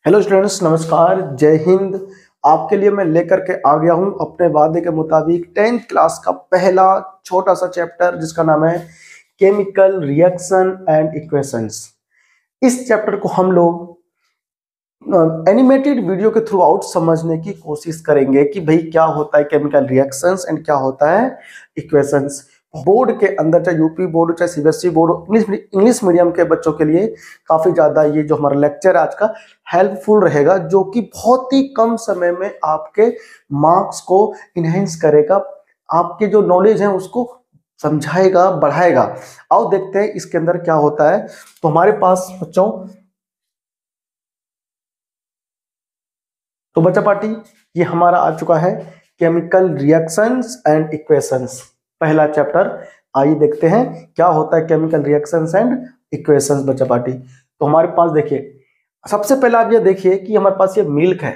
Hello students, नमस्कार, जय हिंद। आपके लिए मैं लेकर के आ गया हूं अपने वादे के मुताबिक 10th क्लास का पहला छोटा सा चैप्टर जिसका नाम है केमिकल रिएक्शन एंड इक्वेशंस। इस चैप्टर को हम लोग एनिमेटेड वीडियो के थ्रू आउट समझने की कोशिश करेंगे कि भाई क्या होता है केमिकल रिएक्शंस एंड क्या होता है इक्वेशंस। बोर्ड के अंदर, चाहे यूपी बोर्ड चाहे सीबीएसई बोर्ड, इंग्लिश मीडियम के बच्चों के लिए काफी ज्यादा ये जो हमारा लेक्चर आज का हेल्पफुल रहेगा, जो कि बहुत ही कम समय में आपके मार्क्स को इनहेंस करेगा, आपके जो नॉलेज है उसको समझाएगा, बढ़ाएगा। आओ देखते हैं इसके अंदर क्या होता है। तो हमारे पास बच्चों, तो बच्चा पार्टी ये हमारा आ चुका है केमिकल रिएक्शंस एंड इक्वेशंस, पहला चैप्टर। आइए देखते हैं क्या होता है केमिकल रिएक्शंस एंड इक्वेशंस बच्चा पार्टी। तो हमारे पास देखिए, सबसे पहले आप ये देखिए कि हमारे पास ये मिल्क है।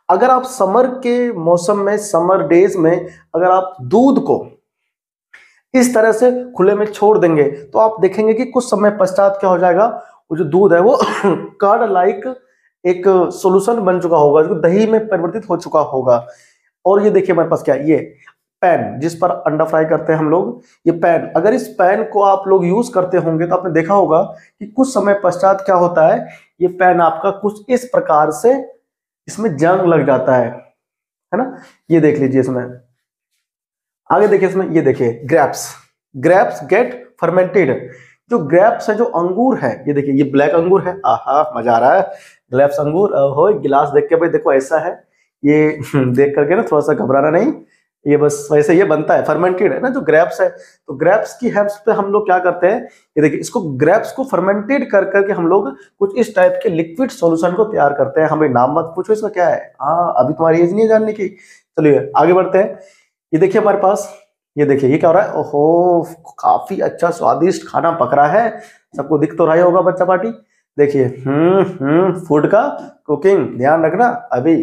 अगर आप समर के मौसम में, समर डेज में अगर आप दूध को इस तरह से खुले में छोड़ देंगे तो आप देखेंगे कि कुछ समय पश्चात क्या हो जाएगा, वो जो दूध है वो कार्ड लाइक एक सॉल्यूशन बन चुका होगा, जो दही में परिवर्तित हो चुका होगा। और ये देखिए हमारे पास क्या है, ये पैन जिस पर अंडा फ्राई करते हैं हम लोग, ये पैन, अगर इस पैन को आप लोग यूज करते होंगे तो आपने देखा होगा कि कुछ समय पश्चात क्या होता है, ये पैन आपका कुछ इस प्रकार से इसमें जंग लग जाता है ना। ये देख लीजिए, इसमें आगे देखिए, इसमें ये देखिए ग्रेप्स, ग्रेप्स गेट फर्मेंटेड। जो ग्रेप्स है, जो अंगूर है, ये देखिए ये ब्लैक अंगूर है, आहा मजा आ रहा है। ग्रेप्स अंगूर हो, गिलास देख के भाई देखो ऐसा है, ये देख करके ना थोड़ा सा घबराना नहीं, ये बस वैसे ये बनता है, फर्मेंटेड है ना जो ग्रेप्स है। तो ग्रेप्स की हेल्प पे हम लोग क्या करते हैं, ये देखिए इसको ग्रेप्स को फर्मेंटेड कर करके हम लोग कुछ इस टाइप के लिक्विड सॉल्यूशन को तैयार करते हैं। हमें नाम मत पूछो इसका क्या है, हाँ अभी तुम्हारी एज नहीं है जानने की। चलिए आगे बढ़ते हैं। ये देखिए हमारे पास, ये देखिए ये क्या हो रहा है, ओहो काफी अच्छा स्वादिष्ट खाना पक रहा है, सबको दिख तो रहा ही होगा बच्चा पार्टी। देखिए फूड का कुकिंग ध्यान रखना। अभी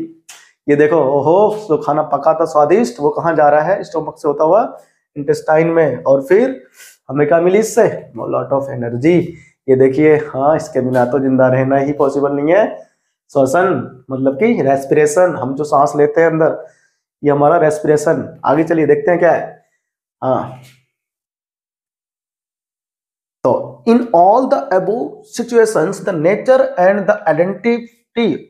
ये देखो, ओहो तो खाना पका था स्वादिष्ट, वो कहाँ जा रहा है, स्टोमक से होता हुआ इंटेस्टाइन में, और फिर हमें क्या मिली इससे, लॉट ऑफ एनर्जी। ये देखिए, हाँ इसके बिना तो जिंदा रहना ही पॉसिबल नहीं है। श्वसन मतलब कि रेस्पिरेशन, हम जो सांस लेते हैं अंदर, ये हमारा रेस्पिरेशन। आगे चलिए देखते हैं क्या है। हाँ, तो in all the above situations the nature and the identity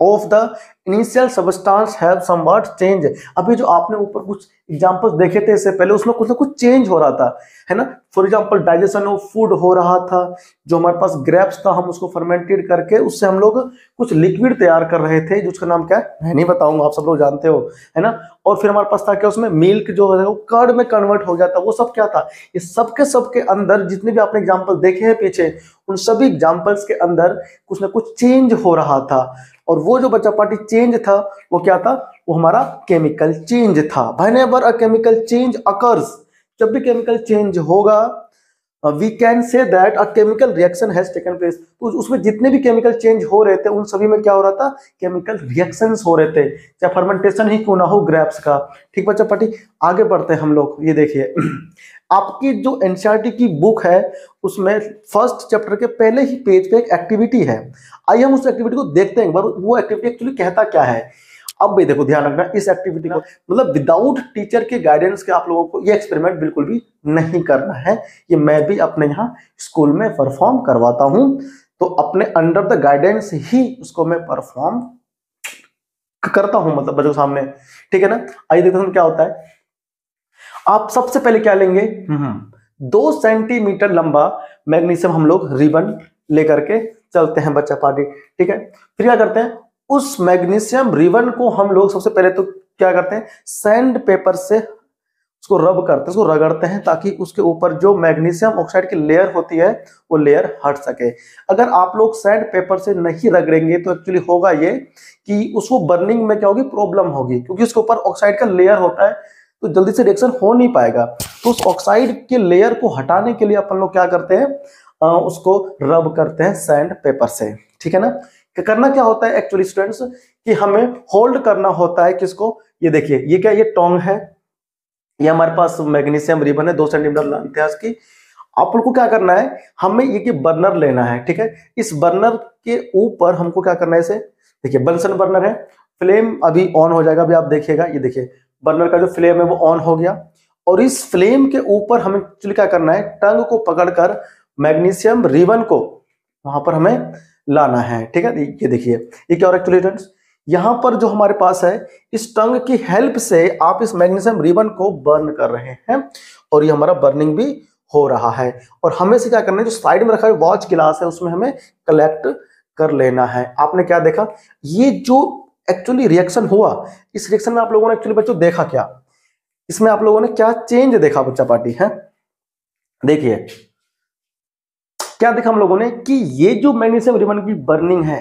of the initial substance have somewhat changed। अभी जो आपने ऊपर कुछ एग्जांपल्स देखे थे इससे पहले, उसमें कुछ ना कुछ चेंज हो रहा था, है ना। For example digestion of food हो रहा था, जो हमारे पास ग्रेप्स था हम उसको फर्मेंटेड करके उससे हम लोग कुछ लिक्विड तैयार कर रहे थे, जिसका नाम क्या है मैं नहीं बताऊंगा, आप सब लोग जानते हो, है ना। और फिर हमारे पास था क्या, उसमें मिल्क जो है वो कर्ड में कन्वर्ट हो जाता, वो सब क्या था, ये सबके अंदर जितने भी आपने एग्जाम्पल देखे हैं पीछे, उन सभी एग्जाम्पल्स के अंदर कुछ ना कुछ चेंज हो रहा था। और वो जो बच्चा पार्टी चेंज था वो क्या था, वो हमारा केमिकल चेंज था। Whenever a chemical change occurs, जब भी केमिकल चेंज होगा, we can say that a chemical reaction has taken place. तो उसमें जितने भी केमिकल चेंज हो रहे थे उन सभी में क्या हो रहा था, केमिकल रिएक्शंस हो रहे थे, चाहे फर्मेंटेशन ही क्यों ना हो ग्रेप्स का। ठीक बच्चा पार्टी, आगे बढ़ते हैं हम लोग। ये देखिए आपकी जो एनसीईआरटी की बुक है उसमें फर्स्ट चैप्टर के पहले ही पेज पे एक एक्टिविटी है। आइए हम उस एक्टिविटी को देखते हैं एक बार, वो एक्टिविटी एक्चुअली कहता क्या है। अब भी देखो ध्यान रखना, इस एक्टिविटी को मतलब विदाउट टीचर के गाइडेंस के आप लोगों को ये एक्सपेरिमेंट बिल्कुल भी नहीं करना है। ये मैं भी अपने यहाँ स्कूल में परफॉर्म करवाता हूँ, तो अपने अंडर द गाइडेंस ही उसको मैं परफॉर्म करता हूँ, मतलब बच्चों के सामने, ठीक है ना। आइए देखते हैं क्या होता है। आप सबसे पहले क्या लेंगे, 2 सेंटीमीटर लंबा मैग्नीशियम हम लोग रिबन लेकर के चलते हैं बच्चा पार्टी, ठीक है। फिर क्या करते हैं, उस मैग्नीशियम रिबन को हम लोग सबसे पहले तो क्या करते हैं, सैंड पेपर से उसको रब करते हैं, उसको रगड़ते हैं, ताकि उसके ऊपर जो मैग्नीशियम ऑक्साइड की लेयर होती है वो लेयर हट सके। अगर आप लोग सैंड पेपर से नहीं रगड़ेंगे तो एक्चुअली होगा ये कि उसको बर्निंग में क्या होगी, प्रॉब्लम होगी, क्योंकि उसके ऊपर ऑक्साइड का लेयर होता है तो जल्दी से रिएक्शन हो नहीं पाएगा। तो उस ऑक्साइड के लेयर को हटाने के लिए अपन लोग क्या करते हैं, उसको रब करते हैं सैंड पेपर से, ठीक है ना। करना क्या होता है एक्चुअली स्टूडेंट्स, कि हमें होल्ड करना होता है किसको, ये देखिए ये क्या, ये टोंग है, ये हमारे पास मैग्नीशियम रिबन है 2 सेंटीमीटर इतिहास की। आप लोग को क्या करना है, हमें ये कि बर्नर लेना है, ठीक है। इस बर्नर के ऊपर हमको क्या करना है, इसे देखिए बंसन बर्नर है, फ्लेम अभी ऑन हो जाएगा, अभी आप देखिएगा, ये देखिए बर्नर का जो फ्लेम है वो ऑन हो गया। और इस फ्लेम के ऊपर हमें एक्चुअली क्या करना है, टंग को पकड़कर मैग्नीशियम रिबन को वहां पर हमें लाना है, ठीक है। ये देखिए ये क्या हो रहा है एक्चुअली स्टूडेंट्स, यहां पर जो हमारे पास है इस टंग की हेल्प से आप इस मैग्नीशियम रिबन को बर्न कर रहे हैं और ये हमारा बर्निंग भी हो रहा है। और हमें से क्या करना है, जो साइड में रखा है वॉच गिलास है उसमें हमें कलेक्ट कर लेना है। आपने क्या देखा, ये जो एक्चुअली रिएक्शन हुआ, इस रिएक्शन में आप लोगों ने एक्चुअली बच्चों देखा क्या, इसमें आप लोगों ने क्या चेंज देखा बच्चा पार्टी है, देखिए क्या देखा हम लोगों ने कि ये जो मैग्नीशियम रिबन की बर्निंग है,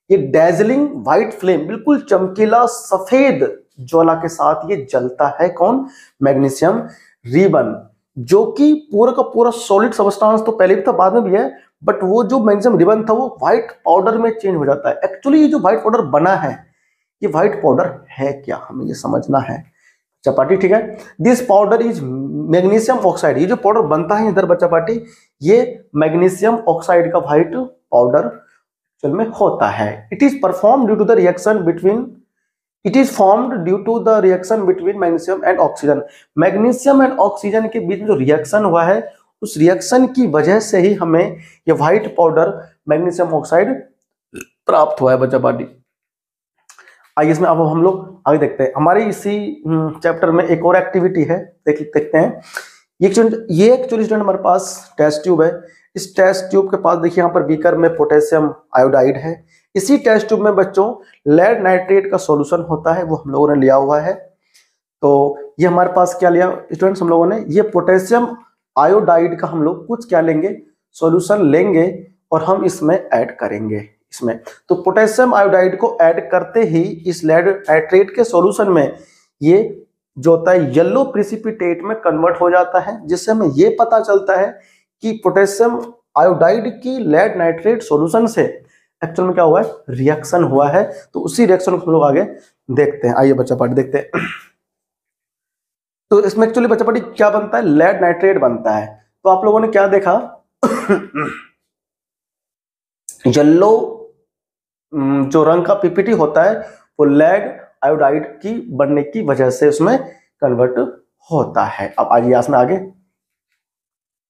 ये डेजलिंग व्हाइट फ्लेम, बिल्कुल चमकीला सफेद ज्वाला के साथ ये जलता है, कौन, मैग्नीशियम रिबन, जो कि पूरा का पूरा सॉलिड सबस्टांस तो पहले भी था बाद में भी है, बट वो जो मैग्नीशियम रिबन था वो व्हाइट पाउडर में चेंज हो जाता है। एक्चुअली ये जो व्हाइट पाउडर बना है, ये व्हाइट पाउडर है क्या, हमें ये समझना है चपाटी, ठीक है। This powder is magnesium oxide, ये जो पाउडर बनता है इधर बच्चा पार्टी, ये मैग्नीशियम ऑक्साइड का व्हाइट पाउडर में होता है। It is perform due to the reaction between, it is formed due to the reaction between magnesium and oxygen, magnesium and oxygen के बीच में जो रिएक्शन हुआ है उस रिएक्शन की वजह से ही हमें ये व्हाइट पाउडर मैग्नीशियम ऑक्साइड प्राप्त हुआ है बच्चा पार्टी। आइए इसमें अब हम लोग आगे देखते हैं, हमारे इसी चैप्टर में एक और एक्टिविटी है, देखते हैं। ये एक्चुअली स्टूडेंट हमारे पास टेस्ट ट्यूब है, इस टेस्ट ट्यूब के पास देखिए यहाँ पर बीकर में पोटेशियम आयोडाइड है, इसी टेस्ट ट्यूब में बच्चों लेड नाइट्रेट का सॉल्यूशन होता है, वो हम लोगों ने लिया हुआ है। तो ये हमारे पास क्या लिया स्टूडेंट्स हम लोगों ने, ये पोटेशियम आयोडाइड का हम लोग कुछ क्या लेंगे, सॉल्यूशन लेंगे और हम इसमें ऐड करेंगे इसमें। तो पोटेशियम आयोडाइड को ऐड करते ही इस लेड नाइट्रेट के सॉल्यूशन में ये जो होता है येलो प्रिसिपिटेट में कन्वर्ट हो जाता है, जिससे हमें ये पता चलता है कि पोटेशियम आयोडाइड की लेड नाइट्रेट सॉल्यूशन से एक्चुअल में क्या हुआ है, रिएक्शन हुआ है। तो उसी रिएक्शन को हम लोग आगे देखते हैं, आइए बच्चा पार्टी देखते हैं। तो इसमें एक्चुअली बच्चा पार्टी क्या बनता है, लेड नाइट्रेट बनता है। तो आप लोगों ने क्या देखा, येलो जो रंग का पीपीटी होता है वो लेड आयोडाइड की बनने की वजह से उसमें कन्वर्ट होता है। अब आइए इसमें आगे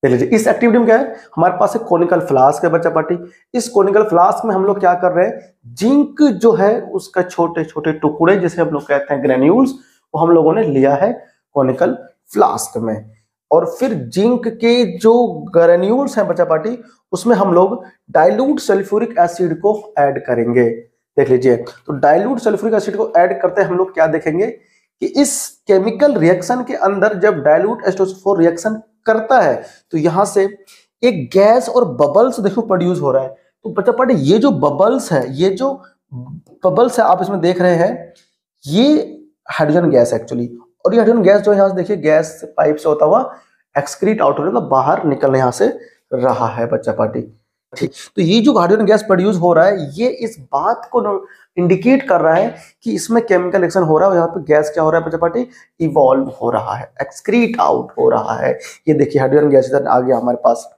देख लीजिए, इस एक्टिविटी में क्या है, हमारे पास एक कोनिकल फ्लास्क है बच्चा पार्टी, इस कोनिकल फ्लास्क में हम लोग क्या कर रहे हैं, जिंक जो है उसका छोटे छोटे टुकड़े जिसे हम लोग कहते हैं ग्रेन्यूल्स, वो हम लोगों ने लिया है कोनिकल फ्लास्क में। और फिर जिंक के जो ग्रेन्यूल्स हैं बच्चा पार्टी, उसमें हम लोग डाइल्यूट सल्फ्यूरिक एसिड को ऐड करेंगे। देख लीजिए, तो डाइल्यूट सल्फ्यूरिक एसिड को ऐड करते हम लोग क्या देखेंगे कि इस केमिकल रिएक्शन के अंदर जब डाइल्यूट H2SO4 रिएक्शन करता है तो यहां से एक गैस और बबल्स देखो प्रोड्यूस हो रहा है। तो बच्चा पार्टी ये जो बबल्स है, ये जो बबल्स है आप इसमें देख रहे हैं, ये हाइड्रोजन गैस एक्चुअली, और ये हाइड्रोजन गैस जो यहाँ से देखिए गैस पाइप से होता हुआ एक्सक्रीट आउट हो रहा है, मतलब बाहर निकलने यहाँ से रहा है बच्चा पार्टी, ठीक। तो ये जो हाइड्रोजन गैस प्रोड्यूस हो रहा है ये इस बात को इंडिकेट कर रहा है कि इसमें केमिकल रिएक्शन हो रहा है, और यहाँ पे गैस क्या हो रहा है बच्चा पार्टी, इवॉल्व हो रहा है, एक्सक्रीट आउट हो रहा है। ये देखिए हाइड्रोजन गैस इधर आ गया हमारे पास।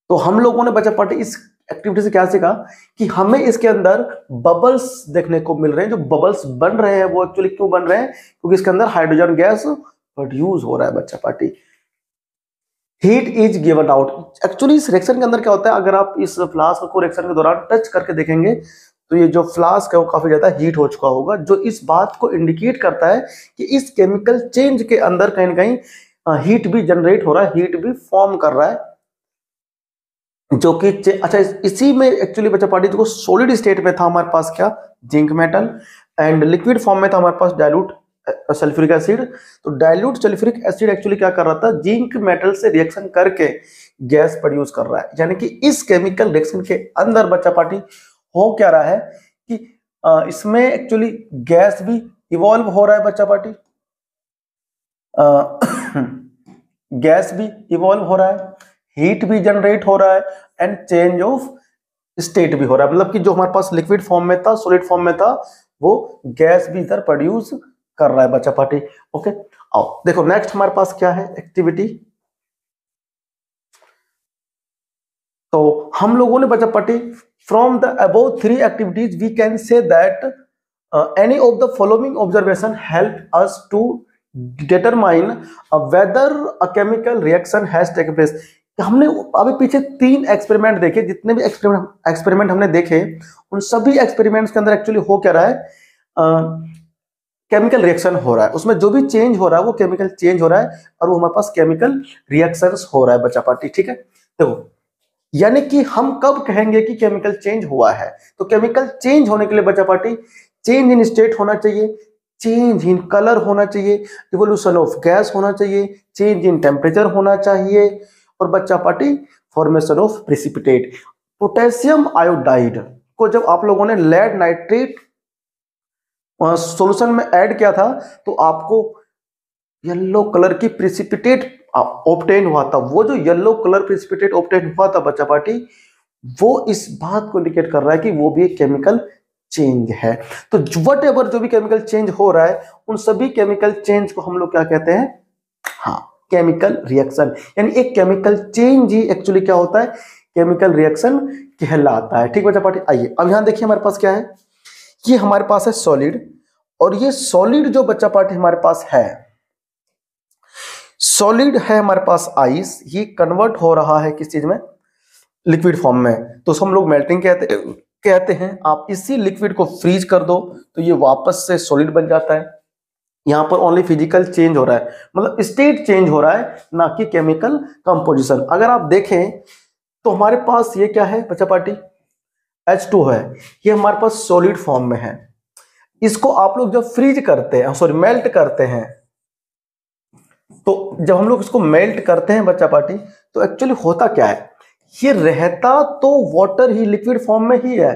तो हम लोगों ने बच्चा पार्टी इस एक्टिविटी से क्या सीखा कि हमें इसके अंदर बबल्स देखने को मिल रहे हैं, जो बबल्स बन रहे हैं वो एक्चुअली क्यों बन रहे हैं, क्योंकि इसके अंदर हाइड्रोजन गैस प्रोड्यूस हो रहा है बच्चा party. Heat is given out, actually इस रिएक्शन के अंदर क्या होता है, अगर आप इस फ्लास्क को रिएक्शन के दौरान टच करके देखेंगे तो ये जो फ्लास्क है वो काफी ज्यादा हीट हो चुका होगा, जो इस बात को इंडिकेट करता है कि इस केमिकल चेंज के अंदर कहीं ना कहीं हीट भी जनरेट हो रहा है, हीट भी फॉर्म कर रहा है, जो कि अच्छा इसी में एक्चुअली बच्चा पार्टी जो सॉलिड स्टेट में था हमारे पास क्या, zinc metal, and liquid form में था हमारे पास डाइल्यूट सल्फ्यूरिक एसिड। तो डाइल्यूट सल्फ्यूरिक एसिड एक्चुअली क्या कर रहा था, जिंक मेटल से रिएक्शन करके गैस प्रोड्यूस कर रहा है, यानी कि इस केमिकल रिएक्शन के अंदर बच्चा पार्टी हो क्या रहा है कि इसमें एक्चुअली गैस भी इवॉल्व हो रहा है बच्चा पार्टी, गैस भी इवॉल्व हो रहा है, हीट भी जनरेट हो रहा है, एंड चेंज ऑफ स्टेट भी हो रहा है, मतलब कि जो हमारे पास लिक्विड फॉर्म में था, सॉलिड फॉर्म में था, वो गैस भी इधर प्रोड्यूस कर रहा है बच्चा पार्टी। ओके, आओ देखो नेक्स्ट हमारे पास क्या है एक्टिविटी, तो हम लोगों ने बच्चा पढ़ी, from the above three activities we can say that any of the following observation help us to determine whether a chemical reaction has taken place। हमने अभी पीछे 3 एक्सपेरिमेंट देखे, जितने भी एक्सपेरिमेंट हमने देखे उन सभी एक्सपेरिमेंट्स के अंदर एक्चुअली हो क्या रहा है, केमिकल रिएक्शन हो रहा है, उसमें जो भी चेंज हो रहा है वो केमिकल चेंज हो रहा है और वो हमारे पास केमिकल रिएक्शंस हो रहा है बच्चा पार्टी। ठीक है, तो यानी कि हम कब कहेंगे कि केमिकल चेंज हुआ है, तो केमिकल चेंज होने के लिए बच्चा पार्टी चेंज इन स्टेट होना चाहिए, चेंज इन कलर होना चाहिए, इवोल्यूशन ऑफ गैस होना चाहिए, चेंज इन टेम्परेचर होना चाहिए और बच्चा party formation of precipitate. Potassium iodide को जब आप लोगों ने लेड नाइट्रेट सॉल्यूशन में ऐड किया था तो आपको येलो कलर की प्रेसिपिटेट ऑब्टेन हुआ था। वो जो येलो कलर प्रेसिपिटेट ऑब्टेन हुआ था बच्चा पार्टी, वो इस बात को इंडिकेट कर रहा है कि वो भी एक केमिकल चेंज है। तो वट एवर जो भी केमिकल चेंज हो रहा है उन सभी केमिकल चेंज को हम लोग क्या कहते हैं, हाँ, केमिकल रिएक्शन। यानी एक केमिकल चेंज ही एक्चुअली क्या होता है, केमिकल रिएक्शन कहलाता है। ठीक बच्चा पार्टी, आइए अब यहां देखिए हमारे पास क्या है, ये हमारे पास है सॉलिड, और ये सॉलिड जो बच्चा पार्टी हमारे पास है, सॉलिड है हमारे पास आइस, ये कन्वर्ट हो रहा है किस चीज में, लिक्विड फॉर्म में, तो हम लोग मेल्टिंग कहते हैं। आप इसी लिक्विड को फ्रीज कर दो तो ये वापस से सॉलिड बन जाता है। यहां पर ओनली फिजिकल चेंज हो रहा है, मतलब स्टेट चेंज हो रहा है, ना कि केमिकल कंपोजिशन। अगर आप देखें तो हमारे पास ये क्या है बच्चा पार्टी, H2 है, ये हमारे पास सॉलिड फॉर्म में है। इसको आप लोग जब फ्रीज करते हैं, सॉरी मेल्ट करते हैं, तो जब हम लोग इसको मेल्ट करते हैं बच्चा पार्टी, तो एक्चुअली होता क्या है, ये रहता तो वाटर ही लिक्विड फॉर्म में ही है,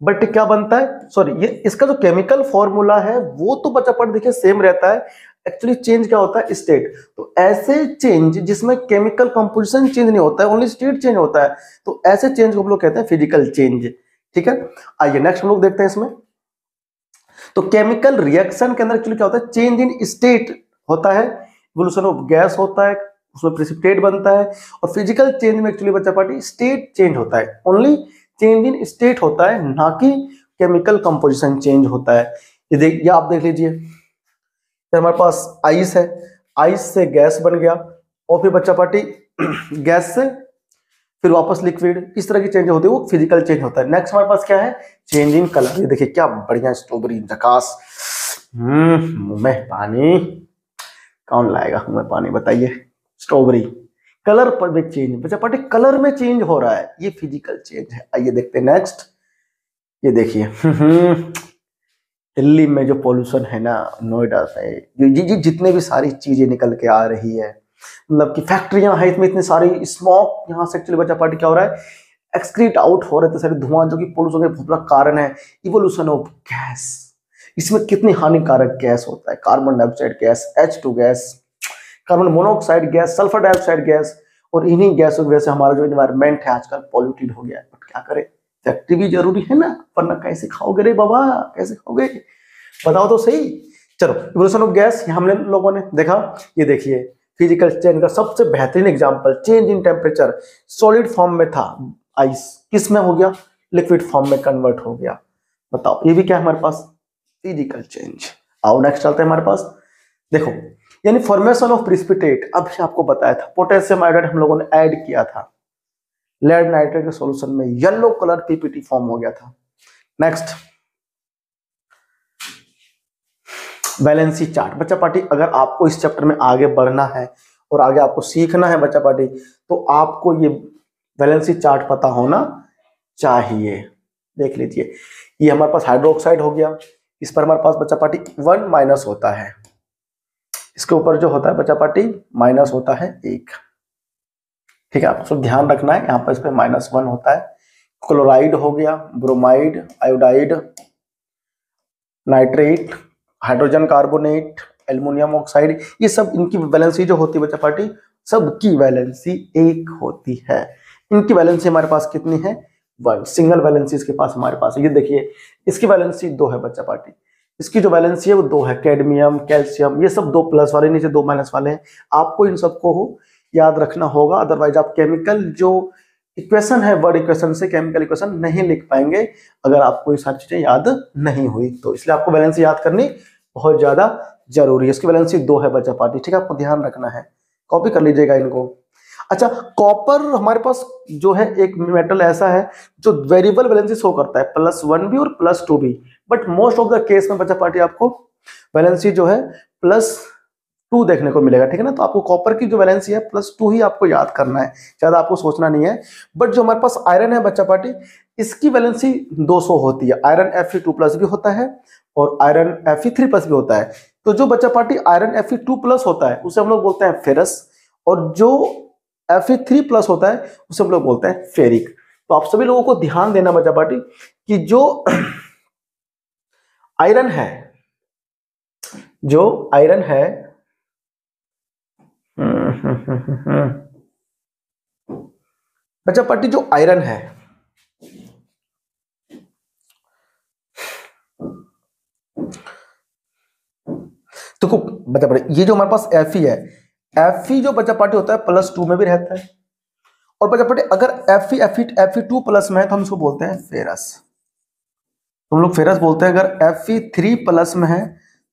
बट क्या बनता है, सॉरी ये इसका जो केमिकल फॉर्मूला है वो तो बच्चा पार्टी देखिए सेम रहता है, एक्चुअली चेंज क्या होता है, स्टेट। तो ऐसे चेंज जिसमें केमिकल कंपोजिशन चेंज नहीं होता है, ओनली स्टेट चेंज होता है, तो ऐसे चेंज को हम लोग कहते हैं फिजिकल चेंज। ठीक है, आइए नेक्स्ट हम लोग देखते हैं इसमें। तो केमिकल रिएक्शन के अंदर एक्चुअली क्या होता है, चेंज इन स्टेट होता है, इवोल्यूशन ऑफ गैस होता है, उसमें प्रेसिपिटेट बनता है, और फिजिकल चेंज में एक्चुअली बच्चा पार्टी स्टेट चेंज होता है, ओनली चेंज इन स्टेट होता है, ना कि केमिकल कंपोजिशन चेंज होता है। ये आप देख लीजिए, हमारे पास आइस है, आइस से गैस बन गया, और फिर बच्चा पार्टी गैस से फिर वापस लिक्विड, इस तरह की चेंज होती है, वो फिजिकल चेंज होता है। नेक्स्ट हमारे पास क्या है, चेंज इन कलर। ये देखिए क्या बढ़िया स्ट्रॉबेरी झकास, मुंह में पानी, कौन लाएगा मुंह में पानी बताइए, स्ट्रॉबेरी। कलर पर भी चेंज, बच्चा पार्टी कलर में चेंज हो रहा है, ये फिजिकल चेंज है। आइए देखते हैं नेक्स्ट, ये देखिए दिल्ली में जो पोल्यूशन है ना, नोएडा में जितने भी सारी चीजें निकल के आ रही है, मतलब कि फैक्ट्रियां हैं, इसमें इतनी सारी स्मोक, यहाँ से एक्चुअली बच्चा पार्टी क्या हो रहा है, एक्सक्रीट आउट हो रहे थे सारे धुआं, जो कि पोल्यूशन का बहुत बड़ा कारण है। इवोल्यूशन ऑफ गैस, इसमें कितनी हानिकारक गैस होता है, carbon dioxide gas, H2 gas, carbon monoxide gas, sulphur dioxide gas, और इन्हीं गैसों की वजह से हमारा जो एनवायरमेंट है आजकल पॉल्यूटेड हो गया है। बट क्या करें, फैक्ट्री भी जरूरी है ना, वरना कैसे खाओगे रे बाबा, कैसे खाओगे, बताओ तो सही। चलो, इवोल्यूशन ऑफ गैस हम लोगों ने देखा। ये देखिए फिजिकल चेंज का सबसे बेहतरीन example, change in temperature, solid form में था आइस, किस में हो गया, लिक्विड फॉर्म में कन्वर्ट हो गया। बताओ, ये भी क्या है हमारे पास, फिजिकल चेंज। आओ नेक्स्ट चलते हैं हमारे पास, देखो यानी फॉर्मेशन ऑफ प्रेसिपिटेट, अभी आपको बताया था पोटेशियम आयोडाइड हम लोगों ने ऐड किया था लेड नाइट्रेट के सॉल्यूशन में, येलो कलर पीपीटी फॉर्म हो गया था। Next valency chart. बच्चा पार्टी अगर आपको इस चैप्टर में आगे बढ़ना है और आगे आपको सीखना है बच्चा पार्टी, तो आपको ये वैलेंसी चार्ट पता होना चाहिए। देख लीजिए, ये हमारे पास हाइड्रोक्साइड हो गया, इस पर हमारे पास बच्चा पार्टी 1 माइनस होता है, इसके ऊपर जो होता है बच्चा पार्टी माइनस होता है 1। ठीक है, आपको ध्यान रखना है, यहाँ पर इस पर -1 होता है। क्लोराइड हो गया, bromide, iodide, nitrate, hydrogen carbonate, aluminium oxide, ये सब इनकी वैलेंसी जो होती है बच्चा पार्टी, सबकी वैलेंसी 1 होती है। इनकी वैलेंसी हमारे पास कितनी है, 1, सिंगल वैलेंसी इसके पास हमारे पास है। ये देखिए इसकी वैलेंसी 2 है बच्चा पार्टी, इसकी जो वैलेंसी है वो 2 है। कैडमियम, कैल्शियम, ये सब 2 प्लस वाले, नीचे 2 माइनस वाले हैं। आपको इन सबको याद रखना होगा, अदरवाइज आप केमिकल जो इक्वेशन है, वर्ड इक्वेशन से केमिकल इक्वेशन नहीं लिख पाएंगे अगर आपको ये सारी चीजें याद नहीं हुई तो। इसलिए आपको वैलेंसी याद करनी बहुत ज्यादा जरूरी है। इसकी वैलेंसी 2 है बच्चा पार्टी, ठीक है, आपको ध्यान रखना है, कॉपी कर लीजिएगा इनको। अच्छा, कॉपर हमारे पास जो है एक मेटल ऐसा है जो वेरिएबल वैलेंसी शो करता है, +1 भी और +2 भी, but most of the case में बच्चा पार्टी आपको वैलेंसी जो है +2 देखने को मिलेगा, ठीक है ना। तो आपको कॉपर की जो वैलेंसी है +2 ही आपको याद करना है, ज्यादा आपको सोचना नहीं है। बट जो हमारे पास आयरन है बच्चा पार्टी, इसकी वैलेंसी 200 होती है। आयरन Fe2+ भी होता है और आयरन Fe3+ भी होता है। तो जो बच्चा पार्टी आयरन Fe2+ होता है उसे हम लोग बोलते हैं फेरस, और जो Fe3+ होता है उसे हम लोग बोलते हैं फेरिक। तो आप सभी लोगों को ध्यान देना बच्चा पार्टी कि जो आयरन है, जो आयरन है बच्चा पार्टी, जो आयरन है तो बच्चा पार्टी ये जो हमारे पास Fe है, Fe जो बच्चा पार्टी होता है +2 में भी रहता है, और बच्चा पार्टी अगर Fe2+ में है तो हम इसको बोलते हैं फेरस। तो हम लोग फेरस बोलते हैं। अगर Fe3+ में है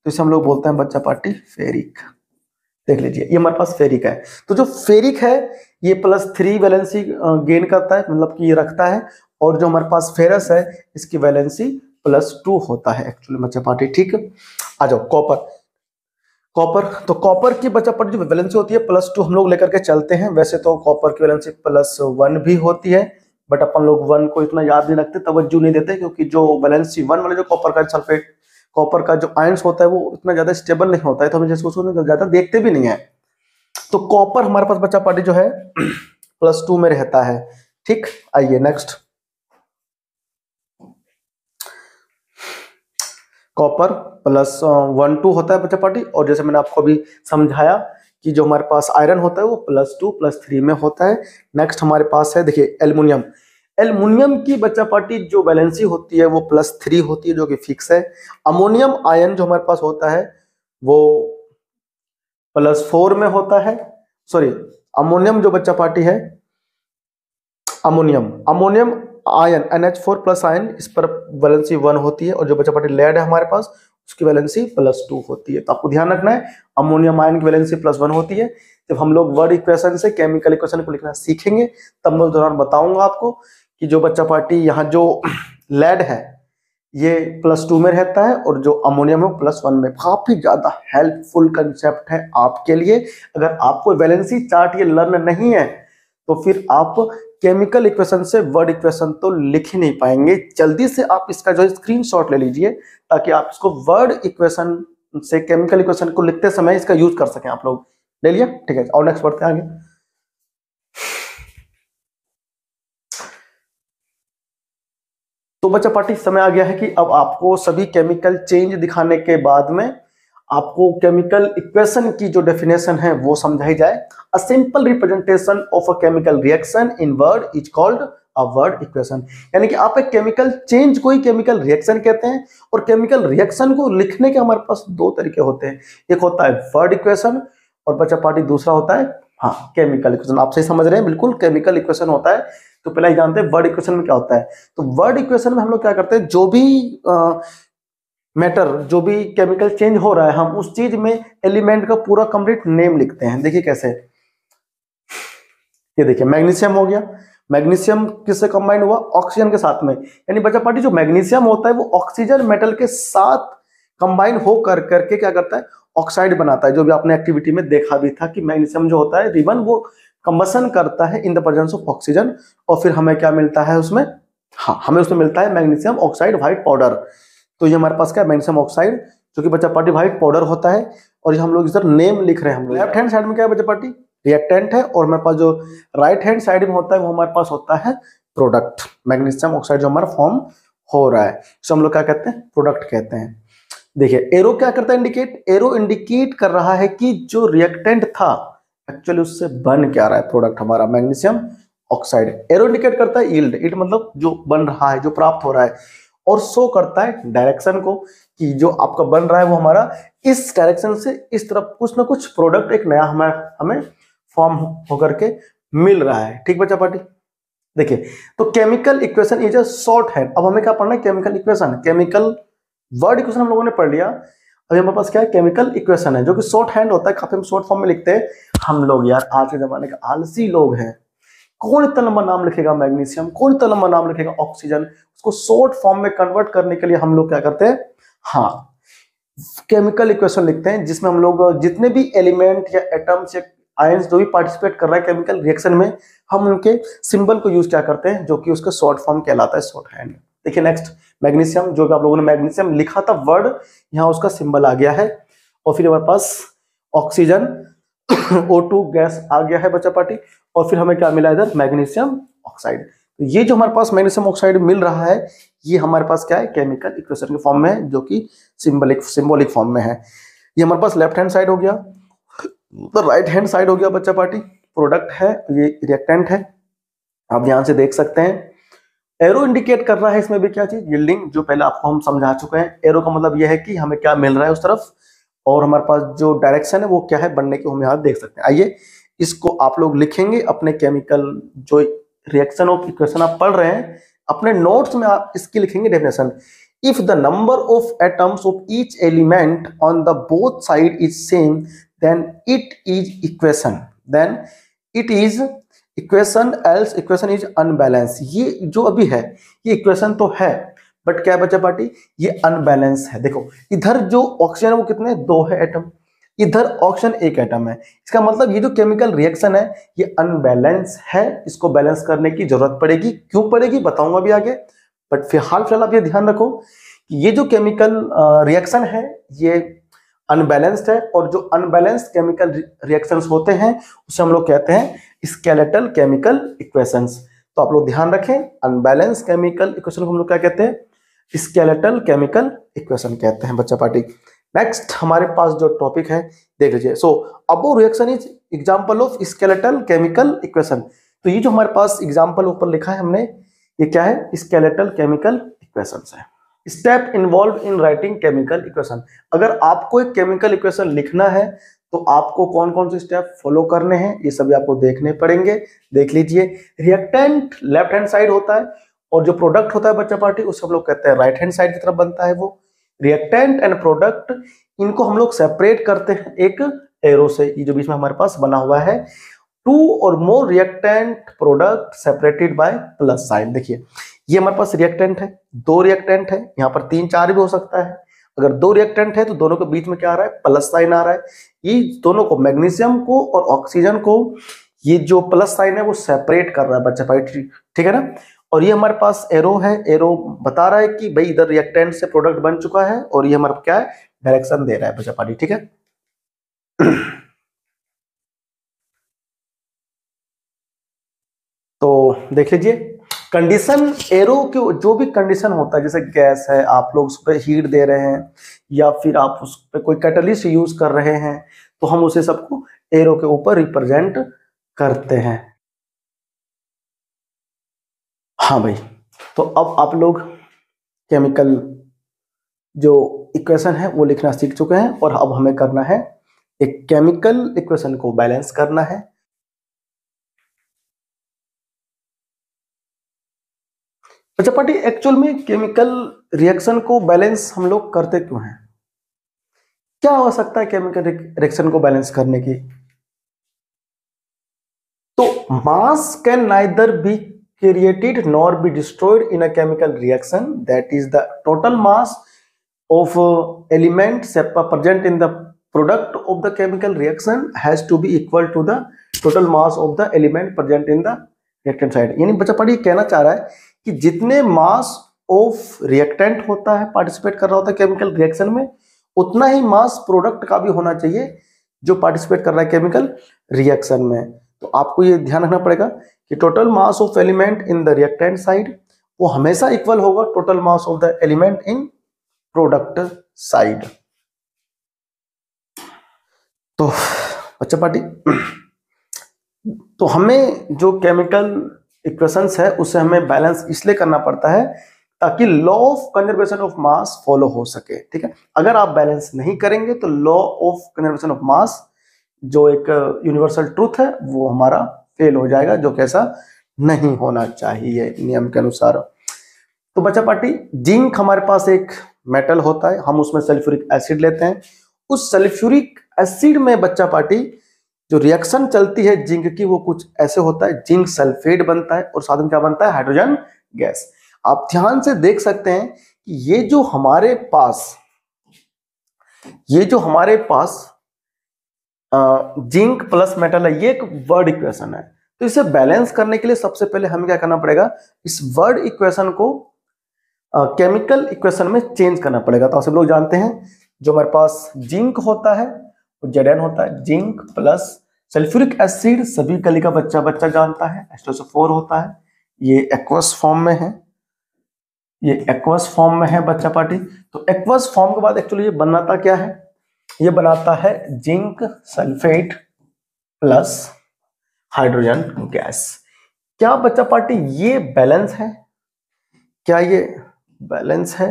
तो इसे हम लोग बोलते हैं बच्चा पार्टी फेरिक। देख लीजिए ये हमारे पास फेरिक है। तो जो फेरिक है ये +3 वैलेंसी गेन करता है, मतलब कि ये रखता है, और जो हमारे पास फेरस है इसकी वैलेंसी +2 होता है एक्चुअली बच्चा पार्टी, ठीक। आ जाओ कॉपर। तो कॉपर की बच्चा पार्टी जो वैलेंसी होती है +2 हम लोग लेकर के चलते हैं। वैसे तो कॉपर की वैलेंसी +1 भी होती है, बट अपन लोग 1 को इतना याद नहीं रखते, तवज्जो नहीं देते, क्योंकि जो वैलेंसी 1 वाले जो कॉपर का सल्फेट, कॉपर का जो आयंस होता है वो इतना ज्यादा स्टेबल नहीं होता है, तो हम जिसको ज्यादा देखते भी नहीं है। तो कॉपर हमारे पास बच्चा पार्टी जो है +2 में रहता है, ठीक। आइए नेक्स्ट, कॉपर +1 2 होता है बच्चा पार्टी, और जैसे मैंने आपको अभी समझाया कि जो हमारे पास आयरन होता है वो +2 +3 में होता है। नेक्स्ट हमारे पास है, देखिए, एल्युमिनियम। एल्युमिनियम की बच्चा पार्टी जो वैलेंसी होती है वो +3 होती है, जो कि फिक्स है। अमोनियम आयन जो हमारे पास होता है वो +4 में होता है। सॉरी, अमोनियम जो बच्चा पार्टी है, अमोनियम आयन NH4+ आयन, इस पर वैलेंसी 1 होती है, और जो बच्चा पार्टी लेड है हमारे पास उसकी वैलेंसी +2 होती है। तो आपको ध्यान रखना है अमोनियम आयन की वैलेंसी +1 होती है। जब हम लोग वर्ड इक्वेशन से केमिकल इक्वेशन को लिखना सीखेंगे तब मैं उस दौरान बताऊंगा आपको कि जो बच्चा पार्टी यहाँ जो लेड है ये +2 में रहता है, और जो अमोनियम है +1 में। काफी ज्यादा हेल्पफुल कंसेप्ट है आपके लिए। अगर आपको वैलेंसी चार्ट ये लर्न नहीं है तो फिर आप केमिकल इक्वेशन से वर्ड इक्वेशन तो लिख ही नहीं पाएंगे। जल्दी से आप इसका जो स्क्रीनशॉट ले लीजिए ताकि आप इसको वर्ड इक्वेशन से केमिकल इक्वेशन को लिखते समय इसका यूज कर सकें। आप लोग ले लिया, ठीक है। और नेक्स्ट बढ़ते हैं आगे। तो बच्चा पार्टी समय आ गया है कि अब आपको सभी केमिकल चेंज दिखाने के बाद में आपको केमिकल इक्वेशन की जो डेफिनेशन है वो समझाई जाए। A simple representation of a chemical reaction in word is called a word equation. यानी कि आप एक केमिकल चेंज को ही केमिकल रिएक्शन कहते हैं, और केमिकल रिएक्शन को लिखने के हमारे पास 2 तरीके होते हैं। एक होता है वर्ड इक्वेशन, और बच्चा पार्टी दूसरा होता है केमिकल इक्वेशन। आप सही समझ रहे हैं, बिल्कुल केमिकल इक्वेशन होता है। तो पहले जानते हैं वर्ड इक्वेशन में क्या होता है। तो वर्ड इक्वेशन में हम लोग क्या करते हैं, जो भी मैटर, जो भी केमिकल चेंज हो रहा है, हम उस चीज में एलिमेंट का पूरा कंप्लीट नेम लिखते हैं। देखिए कैसे, ये देखिए मैग्नीशियम हो गया। मैग्नीशियम किससे कंबाइन हुआ, ऑक्सीजन के साथ में। यानी बच्चा पार्टी जो मैग्नीशियम होता है वो ऑक्सीजन मेटल के साथ कंबाइन हो करके क्या करता है, ऑक्साइड बनाता है। जो भी आपने एक्टिविटी में देखा भी था कि मैग्नीशियम जो होता है रिबन, वो कंबसन करता है in the presence of oxygen, और फिर हमें क्या मिलता है उसमें, हमें उसमें मिलता है मैग्नीशियम ऑक्साइड व्हाइट पाउडर। तो ये हमारे पास क्या है, मैग्नीशियम ऑक्साइड, जो कि बच्चा पार्टी व्हाइट पाउडर होता है। और ये हम लोग इधर नेम लिख रहे हैं। हम लोग लेफ्ट हैंड साइड में क्या है बच्चा पार्टी, रिएक्टेंट है, और हमारे पास जो राइट हैंड साइड में होता है वो हमारे पास होता है प्रोडक्ट। मैग्नीशियम ऑक्साइड जो हमारा फॉर्म हो रहा है तो हम लोग क्या कहते हैं, प्रोडक्ट कहते हैं। देखिए एरो क्या करता है, इंडिकेट। एरो इंडिकेट कर रहा है कि जो रिएक्टेंट था एक्चुअली उससे बन क्या रहा है, प्रोडक्ट हमारा मैग्नीशियम ऑक्साइड। एरो इंडिकेट करता है यील्ड, इट मतलब जो बन रहा है, जो प्राप्त हो रहा है, और शो करता है डायरेक्शन को कि जो आपका बन रहा है वो हमारा इस डायरेक्शन से इस तरफ कुछ ना कुछ प्रोडक्ट एक नया हमें फॉर्म होकर के मिल रहा है। ठीक बच्चा पार्टी, देखिए, तो chemical equation is a short hand. अब हमें क्या पढ़ना है? Chemical equation. Chemical word equation हम लोगों ने पढ़ लिया। अभी हमारे पास क्या है? केमिकल इक्वेशन है, जो कि शॉर्ट हैंड होता है, काफी हम शॉर्ट फॉर्म में लिखते हैं। हम लोग यार आज के जमाने के आलसी लोग हैं। कौन इतना लंबा नाम लिखेगा मैग्नीशियम, कौन इतना लंबा नाम लिखेगा ऑक्सीजन? उसको शॉर्ट फॉर्म में कन्वर्ट करने के लिए हम लोग क्या करते हैं? हाँ, केमिकल इक्वेशन लिखते हैं, जिसमें हम लोग जितने भी एलिमेंट या एटम्स या आयंस जो भी पार्टिसिपेट कर रहा है केमिकल रिएक्शन में, हम उनके सिंबल को यूज क्या करते हैं, जो कि उसका शॉर्ट फॉर्म कहलाता है, शॉर्ट हैंड। देखिए नेक्स्ट, मैग्नीशियम, जो कि आप लोगों ने मैग्नीशियम लिखा था वर्ड, यहाँ उसका सिंबल आ गया है। और फिर हमारे पास ऑक्सीजन O2 गैस आ गया है बच्चा पार्टी। और फिर हमें क्या मिला इधर? Magnesium oxide. तो ये जो हमारे पास मैग्नीशियम ऑक्साइड मिल रहा है, ये हमारे पास क्या है? केमिकल इक्वेशन के फॉर्म में है, जो कि सिंबॉलिक फॉर्म में है। ये हमारे पास लेफ्ट हैंड साइड हो गया। तो राइट हैंड साइड हो गया बच्चा पार्टी, प्रोडक्ट है, ये रिएक्टेंट है। आप ध्यान से देख सकते हैं, एरो इंडिकेट कर रहा है इसमें भी क्या चीज? यील्डिंग, जो पहले आपको हम समझा चुके हैं। एरो का मतलब यह है कि हमें क्या मिल रहा है उस तरफ, और हमारे पास जो डायरेक्शन है वो क्या है बनने की, हम यहाँ देख सकते हैं। आइए इसको आप लोग लिखेंगे अपने केमिकल जो रिएक्शन ऑफ इक्वेशन आप पढ़ रहे हैं, अपने नोट्स में आप इसकी लिखेंगे definition. If the number of atoms of each element on the both side is same, then it is equation, then it is equation, else equation is unbalance. ये जो अभी है ये इक्वेशन तो है, बट क्या बच्चा पार्टी? ये अनबैलेंस है। देखो इधर जो ऑक्सीजन है वो कितने? 2 है एटम, इधर ऑक्सीजन 1 एटम है। इसका मतलब ये जो केमिकल रिएक्शन है ये अनबैलेंस है, इसको बैलेंस करने की जरूरत पड़ेगी। क्यों पड़ेगी बताऊंगा अभी आगे, बट फिलहाल आप ये ध्यान रखो कि ये जो केमिकल रिएक्शन है ये अनबैलेंस्ड है, और जो अनबैलेंस्ड केमिकल रिएक्शंस होते हैं उसे हम लोग कहते हैं स्केलेटल केमिकल इक्वेशंस। तो आप लोग ध्यान रखें, अनबैलेंस केमिकल इक्वेशन को हम लोग क्या कहते हैं? स्केलेटल केमिकल इक्वेशन कहते हैं बच्चा पार्टी। नेक्स्ट हमारे पास जो टॉपिक है देख लीजिए। So above reaction is example of skeletal chemical equation. तो ये जो हमारे पास एग्जांपल ऊपर लिखा है हमने, ये क्या है? स्केलेटल केमिकल इक्वेशंस है। Step involve in writing chemical equation. अगर आपको एक केमिकल इक्वेशन लिखना है तो आपको कौन कौन से स्टेप फॉलो करने हैं ये सभी आपको देखने पड़ेंगे। देख लीजिए, रिएक्टेंट लेफ्ट हैंड साइड होता है, और जो प्रोडक्ट होता है बच्चा पार्टी उसे हम लोग कहते हैं राइट हैंड साइड की तरफ बनता है। वो रिएक्टेंट एंड प्रोडक्ट, इनको हम लोग सेपरेट करते हैं एक एरो से, ये जो बीच में हमारे पास बना हुआ है। 2 or more reactant product separated by plus sign. देखिए ये हमारे पास रिएक्टेंट है, 2 रिएक्टेंट है, यहाँ पर 3 4 भी हो सकता है। अगर 2 रिएक्टेंट है तो दोनों के बीच में क्या आ रहा है? प्लस साइन आ रहा है। ये दोनों को, मैग्नीशियम को और ऑक्सीजन को, ये जो प्लस साइन है वो सेपरेट कर रहा है बच्चा भाई, ठीक है ना। और ये हमारे पास एरो है, एरो बता रहा है कि भाई इधर रिएक्टेंट से प्रोडक्ट बन चुका है, और ये हमारा क्या है? डायरेक्शन दे रहा है बच्चा पार्टी, ठीक है। तो देख लीजिए, कंडीशन एरो के जो भी कंडीशन होता है, जैसे गैस है, आप लोग उस पर हीट दे रहे हैं, या फिर आप उस पर कोई कैटलिस्ट यूज कर रहे हैं, तो हम उसे सबको एरो के ऊपर रिप्रेजेंट करते हैं। हाँ भाई, तो अब आप लोग केमिकल जो इक्वेशन है वो लिखना सीख चुके हैं, और अब हमें करना है एक केमिकल इक्वेशन को बैलेंस करना है। अच्छा पार्टी, एक्चुअल में केमिकल रिएक्शन को बैलेंस हम लोग करते क्यों हैं? क्या हो सकता है केमिकल रिएक्शन को बैलेंस करने की? तो मास can neither be created nor be destroyed in a chemical reaction, that is the total mass of element present in the product of the chemical reaction has to be equal to the total mass of the element present in the reactant side। यानी बच्चा पढ़ी कहना चाह रहा है कि जितने mass of reactant होता है, पार्टिसिपेट कर रहा होता है केमिकल रिएक्शन में, उतना ही मास प्रोडक्ट का भी होना चाहिए जो पार्टिसिपेट कर रहा है केमिकल रिएक्शन में। तो आपको ये ध्यान रखना पड़ेगा कि total mass of element in the reactant side वो हमेशा इक्वल होगा total mass of the element in product side. तो बच्चा पार्टी, तो हमें जो केमिकल इक्वेशंस है उसे हमें बैलेंस इसलिए करना पड़ता है ताकि law of conservation of mass follow हो सके, ठीक है। अगर आप बैलेंस नहीं करेंगे तो लॉ ऑफ कंजर्वेशन ऑफ मास जो एक यूनिवर्सल ट्रूथ है वो हमारा फेल हो जाएगा, जो कैसा नहीं होना चाहिए नियम के अनुसार। तो बच्चा पार्टी जिंक हमारे पास एक मेटल होता है, हम उसमें सल्फ्यूरिक एसिड लेते हैं। उस सल्फ्यूरिक एसिड में बच्चा पार्टी जो रिएक्शन चलती है जिंक की वो कुछ ऐसे होता है, जिंक सल्फेट बनता है और साथ में क्या बनता है, हाइड्रोजन गैस। आप ध्यान से देख सकते हैं कि ये जो हमारे पास जिंक प्लस मेटल है, ये एक वर्ड इक्वेशन है। तो इसे बैलेंस करने के लिए सबसे पहले हमें क्या करना पड़ेगा, इस वर्ड इक्वेशन को केमिकल इक्वेशन में चेंज करना पड़ेगा। तो आप सब लोग जानते हैं जो हमारे पास जिंक होता है वो Zn होता है, जिंक प्लस सल्फ्यूरिक एसिड सभी कली का बच्चा जानता है, H2SO4 होता है। ये एक्वस फॉर्म में है, ये एक्वस फॉर्म में है बच्चा पार्टी। तो एक्वस फॉर्म के बाद एक्चुअली ये बनाता क्या है, ये बनाता है zinc sulphate plus hydrogen gas. क्या बच्चा पार्टी ये बैलेंस है, क्या ये बैलेंस है,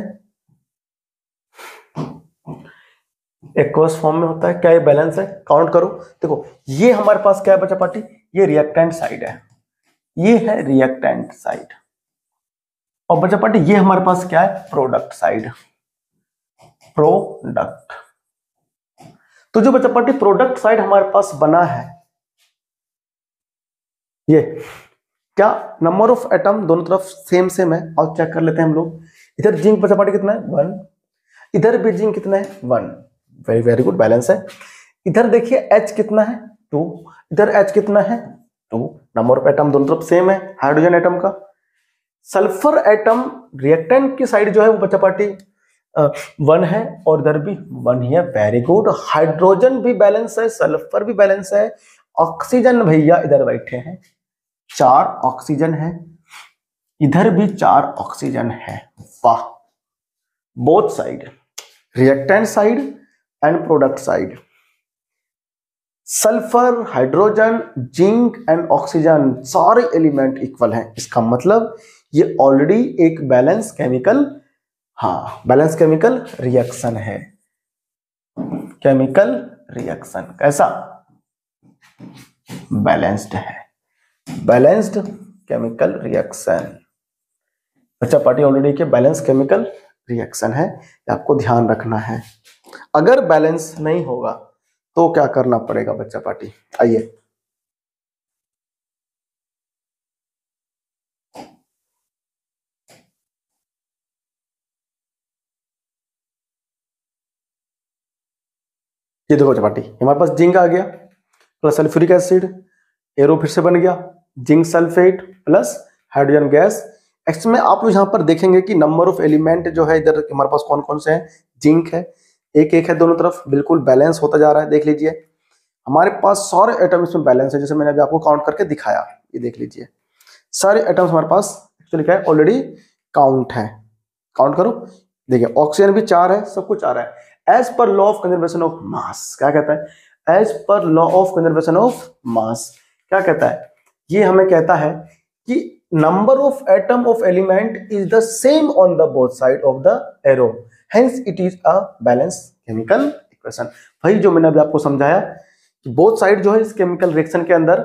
एक्वस फॉर्म में होता है, क्या ये बैलेंस है, काउंट करो। देखो ये हमारे पास क्या है बच्चा पार्टी, ये रिएक्टेंट साइड है, ये है रिएक्टेंट साइड, और बच्चा पार्टी ये हमारे पास क्या है, प्रोडक्ट साइड, प्रोडक्ट। तो जो बच्चा पार्टी प्रोडक्ट साइड हमारे पास बना है, ये क्या नंबर ऑफ एटम दोनों तरफ सेम है, और चेक कर लेते हैं हम लोग। इधर जिंक बच्चा पार्टी कितना है, 1, इधर भी जिंक कितना है, 1, वेरी गुड, बैलेंस है। इधर देखिए H कितना है, 2, इधर H कितना है, 2, नंबर ऑफ एटम दोनों तरफ सेम है हाइड्रोजन एटम का। सल्फर एटम रिएक्टेंट की साइड जो है वो बच्चा पार्टी 1 है, और इधर भी 1 ही है, वेरी गुड। हाइड्रोजन भी बैलेंस है, सल्फर भी बैलेंस है, ऑक्सीजन भैया इधर बैठे हैं, 4 ऑक्सीजन है, इधर भी 4 ऑक्सीजन है, वाह। Both side, reactant side and product side, sulphur, hydrogen, zinc and oxygen सारे एलिमेंट इक्वल हैं। इसका मतलब ये ऑलरेडी एक बैलेंस केमिकल, हाँ बैलेंस केमिकल रिएक्शन है। केमिकल रिएक्शन कैसा, बैलेंस्ड है, बैलेंस्ड केमिकल रिएक्शन। बच्चा पार्टी ऑलरेडी के बैलेंस केमिकल रिएक्शन है, आपको ध्यान रखना है। अगर बैलेंस नहीं होगा तो क्या करना पड़ेगा बच्चा पार्टी, आइए ये देखो बच्चा पार्टी, हमारे पास जिंक आ गया प्लस सल्फ्यूरिक एसिड, एरो फिर से बन गया, zinc sulphate plus hydrogen gas. Actually में आप लोग यहाँ पर देखेंगे कि नंबर ऑफ एलिमेंट जो है इधर हमारे पास कौन कौन से हैं, जिंक है, एक है दोनों तरफ, बिल्कुल बैलेंस होता जा रहा है। देख लीजिए हमारे पास सारे एटम इसमें बैलेंस है, जैसे मैंने अभी आपको काउंट करके दिखाया, ये देख लीजिए सारे एटम्स हमारे पास एक्चुअली क्या है, ऑलरेडी काउंट है। काउंट करो, देखिए ऑक्सीजन भी 4 है, सब कुछ आ रहा है। As per law of conservation of mass, क्या कहता है, as per law of conservation of mass क्या कहता है, ये हमें कहता है कि number of atom of element is the same on the both side of the arrow, hence it is a balance chemical equation. वही जो मैंने अभी आपको समझाया कि बोथ साइड जो है इस केमिकल रिएक्शन के अंदर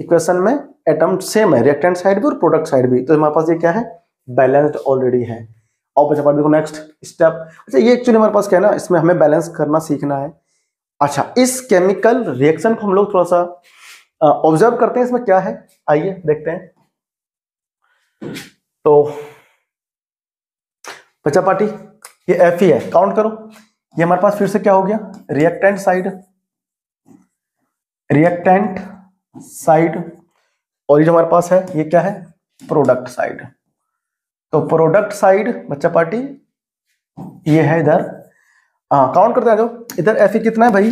इक्वेशन में एटम सेम है, रिएक्टेंट साइड भी और प्रोडक्ट साइड भी, तो हमारे पास ये क्या है, बैलेंस्ड ऑलरेडी है। और बच्चा पार्टी देखो नेक्स्ट स्टेप, अच्छा ये एक्चुअली हमारे पास क्या है ना, इसमें हमें बैलेंस करना सीखना है। अच्छा इस केमिकल रिएक्शन को हम लोग थोड़ा सा ऑब्जर्व करते हैं, इसमें क्या है, आइए देखते हैं। तो बच्चा पार्टी ये Fe है, काउंट करो, ये हमारे पास फिर से क्या हो गया, रिएक्टेंट साइड, रिएक्टेंट साइड, और ये जो हमारे पास है ये क्या है, प्रोडक्ट साइड। तो प्रोडक्ट साइड बच्चा पार्टी ये है इधर, काउंट करते हैं जो, इधर Fe कितना है भाई,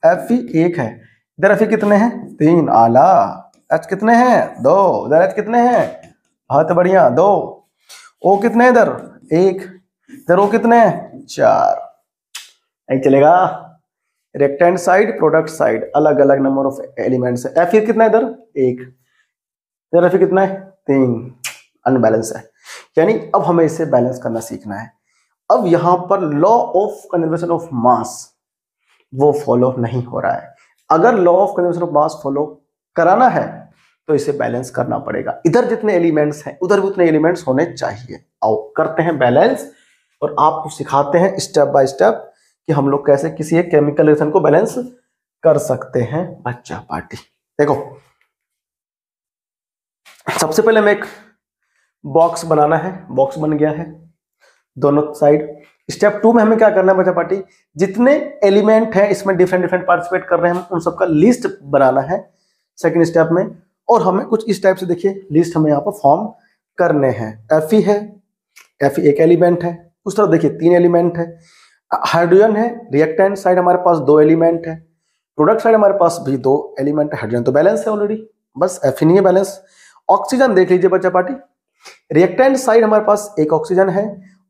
Fe 1 है, इधर Fe कितने हैं, 3, आला, H कितने हैं, 2, इधर H कितने हैं, बहुत बढ़िया, 2, O कितने हैं इधर, 1, इधर O कितने हैं, 4, नहीं चलेगा। रेक्टेंट साइड प्रोडक्ट साइड अलग अलग नंबर ऑफ एलिमेंट्स है, Fe कितना है इधर, 1, इधर Fe कितना है, 3, अनबैलेंस है। यानी अब हमें इसे बैलेंस करना सीखना है। अब यहां पर लॉ ऑफ कंजर्वेशन ऑफ मास वो फॉलो नहीं हो रहा है। अगर law of conservation of mass follow कराना है तो इसे बैलेंस करना पड़ेगा। इधर जितने एलिमेंट्स हैं उधर भी उतने एलिमेंट्स होने चाहिए। आओ करते हैं बैलेंस और आपको सिखाते हैं स्टेप बाय स्टेप कि हम लोग कैसे किसी एक केमिकल रिएक्शन को बैलेंस कर सकते हैं बच्चा पार्टी। देखो सबसे पहले हमें एक बॉक्स बनाना है, बॉक्स बन गया है दोनों साइड। स्टेप 2 में हमें क्या करना है बच्चा पार्टी, जितने एलिमेंट हैं इसमें डिफरेंट डिफरेंट पार्टिसिपेट कर रहे हैं उन सबका लिस्ट बनाना है सेकंड स्टेप में। और हमें कुछ इस टाइप से देखिए लिस्ट हमें यहाँ पर फॉर्म करने हैं। Fe है, Fe एक एलिमेंट है, उस तरफ देखिए 3 एलिमेंट है। हाइड्रोजन है, रिएक्टेंट साइड हमारे पास 2 एलिमेंट है, प्रोडक्ट साइड हमारे पास भी 2 एलिमेंट है। हाइड्रोजन तो बैलेंस है ऑलरेडी, बस Fe नहीं है बैलेंस। ऑक्सीजन देख लीजिए बच्चा पार्टी, रिएक्टेंट साइड हमारे पास 1 ऑक्सीजन है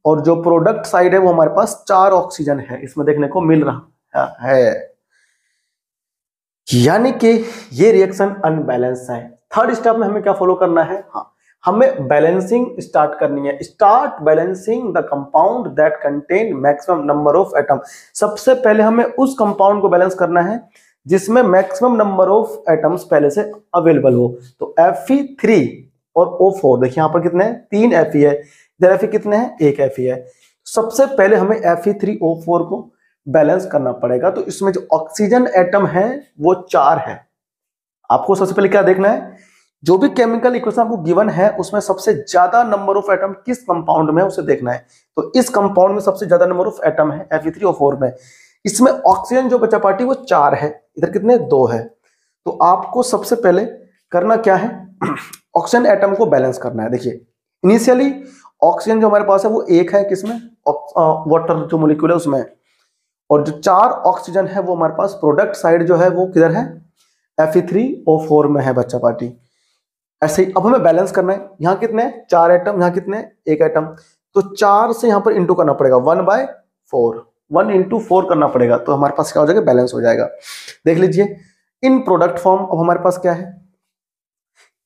और जो प्रोडक्ट साइड है वो हमारे पास 4 ऑक्सीजन है, इसमें देखने को मिल रहा है। यानी कि ये रिएक्शन अनबैलेंस है। थर्ड स्टेप में हमें क्या फॉलो करना है, हाँ हमें बैलेंसिंग स्टार्ट करनी है। Start balancing the compound that contain maximum number of atom. सबसे पहले हमें उस कंपाउंड को बैलेंस करना है जिसमें मैक्सिमम नंबर ऑफ एटम्स पहले से अवेलेबल हो। तो Fe3 और O4 देखिए यहाँ पर कितने हैं, 3 Fe है, इधर Fe कितने हैं, 1 Fe है। सबसे पहले हमें Fe3O4 को बैलेंस करना पड़ेगा। तो इसमें जो ऑक्सीजन एटम है वो 4 है। आपको सबसे पहले क्या देखना है, जो भी केमिकल इक्वेशन आपको गिवन है उसमें सबसे ज्यादा नंबर ऑफ एटम किस कंपाउंड में उसे देखना है। तो इस कंपाउंड में सबसे ज्यादा नंबर ऑफ एटम है Fe3O4 में। इसमें ऑक्सीजन जो बचा पार्टी वो 4 है, इधर कितने 2 है। तो आपको सबसे पहले करना क्या है, ऑक्सीजन एटम को बैलेंस करना है। देखिए इनिशियली ऑक्सीजन जो हमारे पास है वो 1 है, किसमें, वाटर जो मोलिक्यूल है उसमें, और जो 4 ऑक्सीजन है वो हमारे पास प्रोडक्ट साइड जो है वो किधर है, Fe3O4 में है बच्चा पार्टी। ऐसे ही अब हमें बैलेंस करना है, यहाँ कितने 4 एटम, यहाँ कितने 1 एटम, तो 4 से यहाँ पर इंटू करना पड़ेगा 1/4, 1 × 4 करना पड़ेगा, तो हमारे पास क्या हो जाएगा, बैलेंस हो जाएगा। देख लीजिए इन प्रोडक्ट फॉर्म अब हमारे पास क्या है,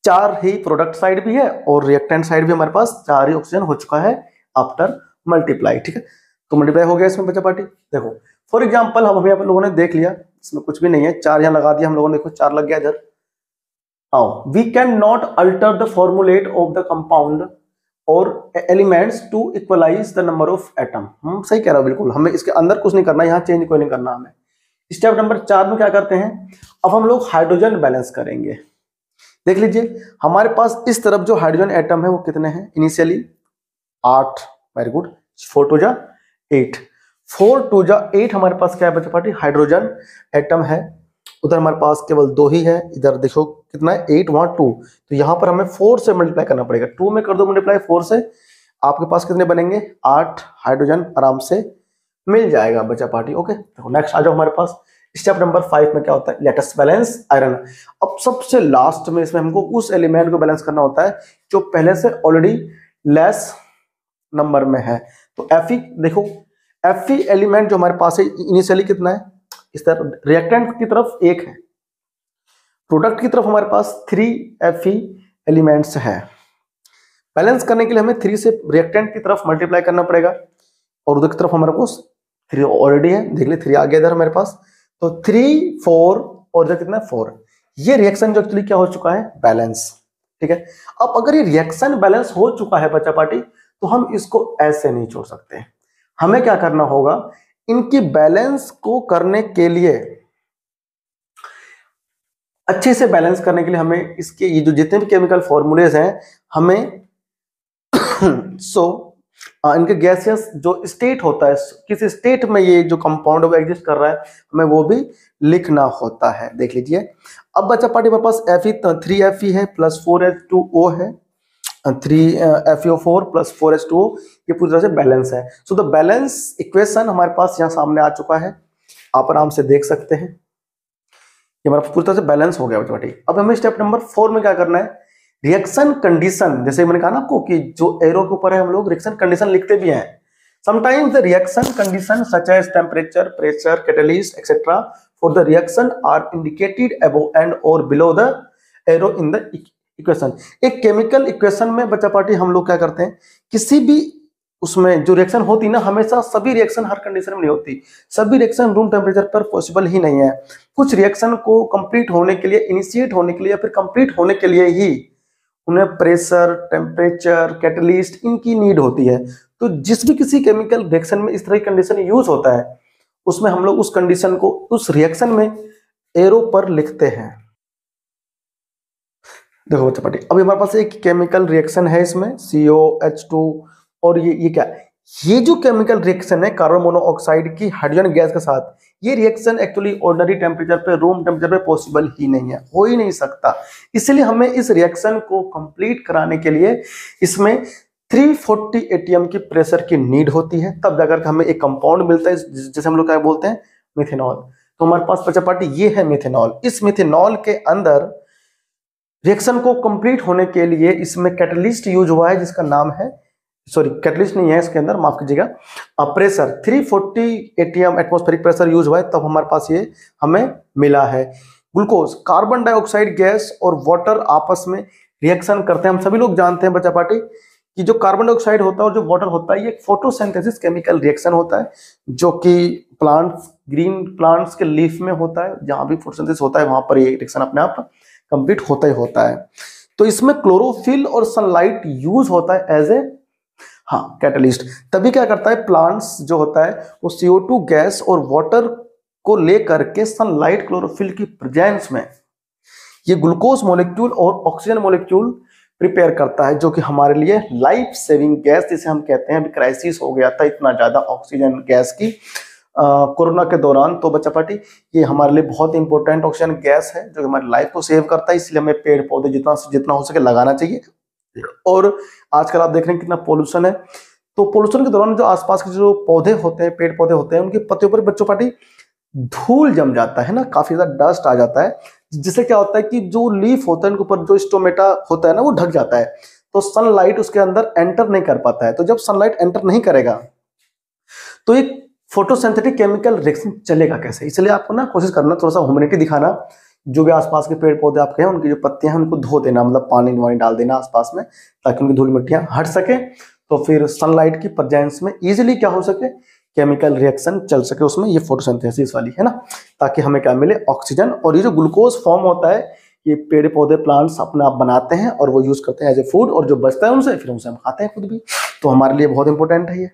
4 ही प्रोडक्ट साइड भी है और रिएक्टेंट साइड भी हमारे पास 4 ही ऑक्सीजन हो चुका है आफ्टर मल्टीप्लाई। ठीक है, तो मल्टीप्लाई हो गया इसमें बच्चा पार्टी। देखो फॉर एग्जांपल हम यहाँ पर लोगों ने देख लिया इसमें कुछ भी नहीं है, 4 यहाँ लगा दिया हम लोगों ने, देखो 4 लग गया इधर। आओ we can not alter the formulate of the compound or elements to equalize the number of atom. हम सही कह रहा हूं बिल्कुल, हमें इसके अंदर कुछ नहीं करना, यहाँ चेंज कोई नहीं करना हमें। स्टेप नंबर 4 में क्या करते हैं, अब हम लोग हाइड्रोजन बैलेंस करेंगे। देख लीजिए हमारे पास इस तरफ जो हाइड्रोजन एटम है वो कितने हैं, इनिशियली 8, वेरी गुड, 4 × 8, 4 × 8 हमारे पास क्या है बच्चा पार्टी, हाइड्रोजन एटम है। उधर हमारे पास केवल 2 ही है, इधर देखो कितना है 8, वहां 2, तो यहाँ पर हमें 4 से मल्टीप्लाई करना पड़ेगा। 2 में कर दो मल्टीप्लाई 4 से, आपके पास कितने बनेंगे, 8 हाइड्रोजन आराम से मिल जाएगा बच्चा पार्टी। ओके, देखो नेक्स्ट आ जाओ हमारे पास। स्टेप नंबर 5 में क्या होता है, लेट अस बैलेंस आयरन। अब सबसे लास्ट में इसमें हमको उस एलिमेंट को बैलेंस करना होता है जो पहले से ऑलरेडी लेस नंबर में है। तो Fe देखो, Fe एलिमेंट जो हमारे पास है इनिशियली कितना है, इस तरफ रिएक्टेंट की तरफ 1 है, प्रोडक्ट की तरफ हमारे पास 3 Fe एलिमेंट्स है। बैलेंस करने के लिए हमें 3 से रिएक्टेंट की तरफ मल्टीप्लाई करना पड़ेगा और उधर की तरफ हमारे पास 3 ऑलरेडी है, देख ले 3 आ गया इधर हमारे पास, तो 3, 4 और इधर कितना 4। ये रिएक्शन जो एक्चुअली क्या हो चुका है, बैलेंस। ठीक है, अब अगर ये रिएक्शन बैलेंस हो चुका है बच्चा पार्टी तो हम इसको ऐसे नहीं छोड़ सकते। हमें क्या करना होगा, इनकी बैलेंस को करने के लिए, अच्छे से बैलेंस करने के लिए हमें इसके ये जो जितने भी केमिकल फॉर्मूलेज हैं हमें इनके गैसियस जो स्टेट होता है, किस स्टेट में ये जो कंपाउंड एग्जिस्ट कर रहा है हमें वो भी लिखना होता है। देख लीजिए अब बच्चा पार्टी हमारे पास 3 Fe है प्लस 4H2O है, 3 FeO4 प्लस 4H2O, ये पूरी तरह से बैलेंस है। सो द बैलेंस इक्वेशन हमारे पास यहाँ सामने आ चुका है, आप आराम से देख सकते हैं, ये हमारा पूरी तरह से बैलेंस हो गया बच्चा पार्टी। अब हमें स्टेप नंबर 4 में क्या करना है, रिएक्शन कंडीशन, जैसे मैंने कहा ना आपको कि जो एरो के ऊपर है हम लोग रिएक्शन कंडीशन लिखते भी हैं। Sometimes the reaction condition such as temperature, pressure, catalyst etcetera for the reaction are indicated above and or below the arrow in the equation. एक केमिकल इक्वेशन में बच्चा पार्टी हम लोग क्या करते हैं, किसी भी उसमें जो रिएक्शन होती ना, हमेशा सभी रिएक्शन हर कंडीशन में नहीं होती, सभी रिएक्शन रूम टेम्परेचर पर पॉसिबल ही नहीं है। कुछ रिएक्शन को कंप्लीट होने के लिए, इनिशिएट होने के लिए या फिर कंप्लीट होने के लिए ही उन्हें प्रेशर, टेम्परेचर, कैटलिस्ट इनकी नीड होती है। तो जिस भी किसी केमिकल रिएक्शन में इस तरह की कंडीशन यूज होता है, उसमें हम लोग उस कंडीशन को उस रिएक्शन में एरो पर लिखते हैं। देखो बच्चा पार्टी, अभी हमारे पास एक केमिकल रिएक्शन है, इसमें COH2 और ये क्या है? ये जो केमिकल रिएक्शन है कार्बन मोनोऑक्साइड की हाइड्रोजन गैस के साथ, ये रिएक्शन एक्चुअली ऑर्डिनरी टेम्परेचर पे, रूम टेम्परेचर पे पॉसिबल ही नहीं है, हो ही नहीं सकता। इसलिए हमें इस रिएक्शन को कंप्लीट कराने के लिए इसमें 340 ATM की प्रेशर की नीड होती है, तब जाकर हमें एक कंपाउंड मिलता है जैसे हम लोग क्या बोलते हैं, मिथेनॉल। तो हमारे पास बच्चा पार्टी ये है मिथेनॉल। इस मिथेनॉल के अंदर रिएक्शन को कंप्लीट होने के लिए इसमें कैटलिस्ट यूज हुआ है जिसका नाम है, सॉरी कैटलिस्ट नहीं है इसके अंदर, माफ कीजिएगा, pressure 340 ATM atmospheric pressure use हुआ है, तब हमारे पास ये हमें मिला है। ग्लूकोज, कार्बन डाइऑक्साइड गैस और वाटर आपस में रिएक्शन करते हैं। हम सभी लोग जानते हैं बच्चा पार्टी कि जो कार्बन डाइऑक्साइड होता है और जो वाटर होता है, ये एक फोटोसिंथेसिस केमिकल रिएक्शन होता है, जो कि प्लांट्स, ग्रीन प्लांट्स के लीफ में होता है। जहां भी फोटोसिंथेसिस होता है वहां पर ये रिएक्शन अपने आप कंप्लीट होता ही होता है। तो इसमें क्लोरोफिल और सनलाइट यूज होता है एज ए कैटलिस्ट। तभी क्या करता है, प्लांट्स जो होता है वो CO2 गैस और वाटर को लेकर के सनलाइट, क्लोरोफिल की प्रेजेंस में ये ग्लूकोज मॉलिक्यूल और ऑक्सीजन मॉलिक्यूल प्रिपेयर करता है, जो कि हमारे लिए लाइफ सेविंग गैस जिसे हम कहते हैं। अभी क्राइसिस हो गया था इतना ज्यादा ऑक्सीजन गैस की कोरोना के दौरान, तो बच्चा पार्टी ये हमारे लिए बहुत इंपॉर्टेंट ऑक्सीजन गैस है जो हमारी लाइफ को सेव करता है। इसलिए हमें पेड़ पौधे जितना से जितना हो सके लगाना चाहिए। और आजकल आप देख रहे हैं कितना पोल्यूशन है, तो पोल्यूशन के दौरान जो आसपास के जो पौधे होते हैं, पेड़ पौधे होते हैं, उनके पत्तियों पर बच्चों पार्टी धूल जम जाता है ना, काफी ज्यादा डस्ट आ जाता है, जिससे क्या होता है कि जो लीफ होता है उनके ऊपर जो स्टोमेटा होता है ना, वो ढक जाता है, तो सनलाइट उसके अंदर एंटर नहीं कर पाता है। तो जब सनलाइट एंटर नहीं करेगा तो एक फोटोसिंथेटिक केमिकल रिएक्शन चलेगा कैसे? इसलिए आपको ना कोशिश करना, थोड़ा सा ह्यूमिडिटी दिखाना, जो भी आसपास के पेड़ पौधे आपके हैं उनकी जो पत्तियां हैं उनको धो देना, मतलब पानी वानी डाल देना आसपास में, ताकि उनकी धूल मिट्टियां हट सके। तो फिर सनलाइट की प्रेजेंस में इजीली क्या हो सके, केमिकल रिएक्शन चल सके उसमें, ये फोटोसिंथेसिस वाली है ना, ताकि हमें क्या मिले, ऑक्सीजन। और ये जो ग्लूकोज फॉर्म होता है, ये पेड़ पौधे प्लांट्स अपने आप बनाते हैं और वो यूज करते हैं एज ए फूड, और जो बचता है उनसे फिर उनसे हम खाते हैं खुद भी। तो हमारे लिए बहुत इंपॉर्टेंट है ये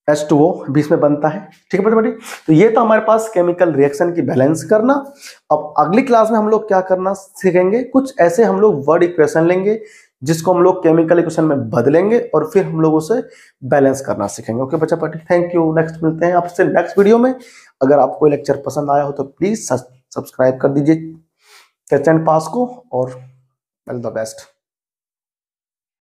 H2O बीच में बनता है। ठीक है बेटी, तो ये तो हमारे पास केमिकल रिएक्शन की बैलेंस करना। अब अगली क्लास में हम लोग क्या करना सीखेंगे, कुछ ऐसे हम लोग वर्ड इक्वेशन लेंगे जिसको हम लोग केमिकल इक्वेशन में बदलेंगे और फिर हम लोग उसे बैलेंस करना सीखेंगे। ओके बच्चा पार्टी, थैंक यू। नेक्स्ट मिलते हैं आपसे नेक्स्ट वीडियो में। अगर आपको लेक्चर पसंद आया हो तो प्लीज सब्सक्राइब कर दीजिए कैच एंड पास को, और ऑल द बेस्ट।